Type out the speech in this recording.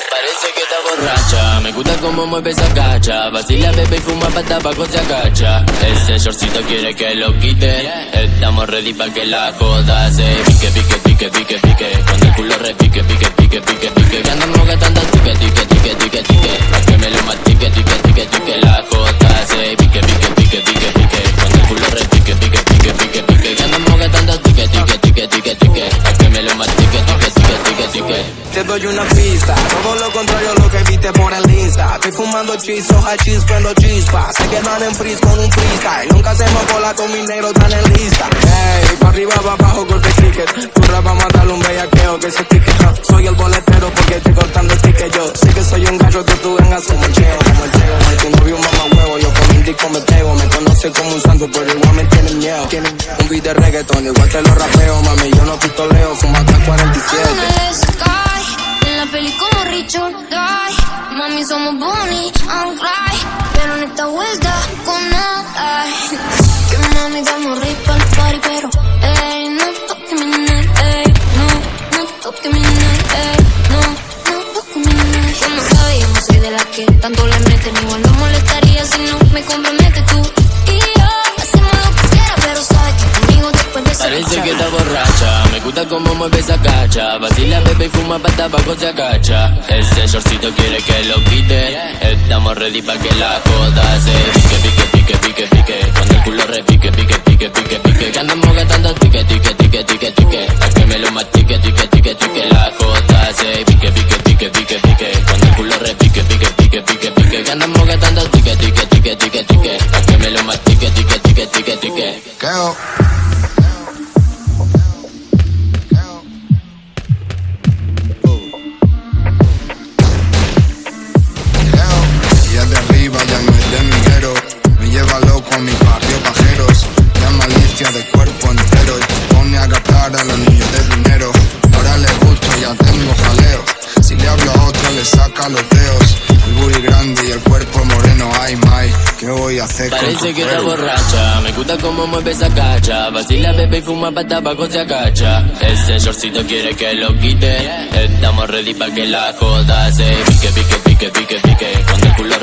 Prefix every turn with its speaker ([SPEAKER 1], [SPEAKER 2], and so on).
[SPEAKER 1] Parece que está borracha, me gusta cómo mueve esa cacha. Vacila, bebe y fuma pa' tabaco se agacha. Ese shortcito quiere que lo quite. Estamos ready pa' que la joda se pique, pique, pique, pique, pique. Cuando el culo repique, pique, pique, pique, pique. Que andamos gastando tique, tique, tique, tique, tique. Pa' que me lo mastique, tique, tique, tique. La joda se pique, pique, pique, pique, pique. Cuando el culo repique, pique, pique, pique, pique. Que andamos gastando tique, tique, tique, tique, tique. Pa' que me lo mastique, tique, tique, tique, tique.
[SPEAKER 2] Te doy una pista, todo lo contrario a lo que viste por el Insta. Estoy fumando chizo, hachís, prendo chispas. Se quedan en freeze con un freestyle. Nunca hacemos cola con mi negro tan en lista. Hey, pa' arriba, pa' abajo, golpe ticket. Tu rap va a matarle un bellaqueo que se tique. Soy el boletero porque estoy cortando el ticket. Yo sé que soy un gallo que tú vengas como el cheo, como el cheo. Tu novio mamá huevo, yo con un disco me pego. Me conoce como un santo, pero igual me tienen miedo. Un beat de reggaeton, igual te lo rapeo, mami. Yo no pistoleo, fumo hasta 47.
[SPEAKER 3] En la peli como Richard Die, mami somos Bonnie and Clyde, pero en esta vuelta con nada. Que mami damos rip pa'l party, pero ey, no toque mi nene, ey, no toque mi nene, ey, no toque mi nene. Como sabes, yo no soy de las que tanto le meten, igual no molestaría si no me comprometes tú y yo. Hacemos lo que quiera, pero sabes que conmigo después de ser
[SPEAKER 1] Parece que está borracha, me gusta cómo mueve esa cacha. Vacila, bebe y fuma pa' tabaco se agacha. Ese shortcito quiere que lo quite. Estamos ready pa' que la joda se pique, pique, pique, pique, pique. Cuando el culo repique, pique, pique, pique, pique. Que andamos gastando tique, tique, tique, tique, tique. Pa' que me lo mastique, tique, tique, tique. La joda se pique, pique, pique, pique, pique. Cuando el culo repique, pique, pique, pique, pique. Que andamos gastando tique, tique, tique, tique, tique. Pa' que me lo mastique, tique, tique, tique, tique.
[SPEAKER 4] Y es de arriba, ya no es de miguero. Me lleva loco a mi barrio pajeros. La malicia de cuerpo entero. Y pone a gastar a los niños de dinero. Ahora le gusto, ya tengo jaleo. Si le hablo a otro le saca los dedos. El booty grande y el cuerpo moreno. Ay, my, ¿qué voy a hacer con
[SPEAKER 1] Parece
[SPEAKER 4] tu
[SPEAKER 1] que está
[SPEAKER 4] cuero?
[SPEAKER 1] borracha, me gusta cómo mueve esa cacha. Vacila, bebe y fuma pa' tabaco se agacha. Ese shortcito quiere que lo quite. Estamos ready pa' que la joda se pique, pique, pique, pique, pique. Cuando el culo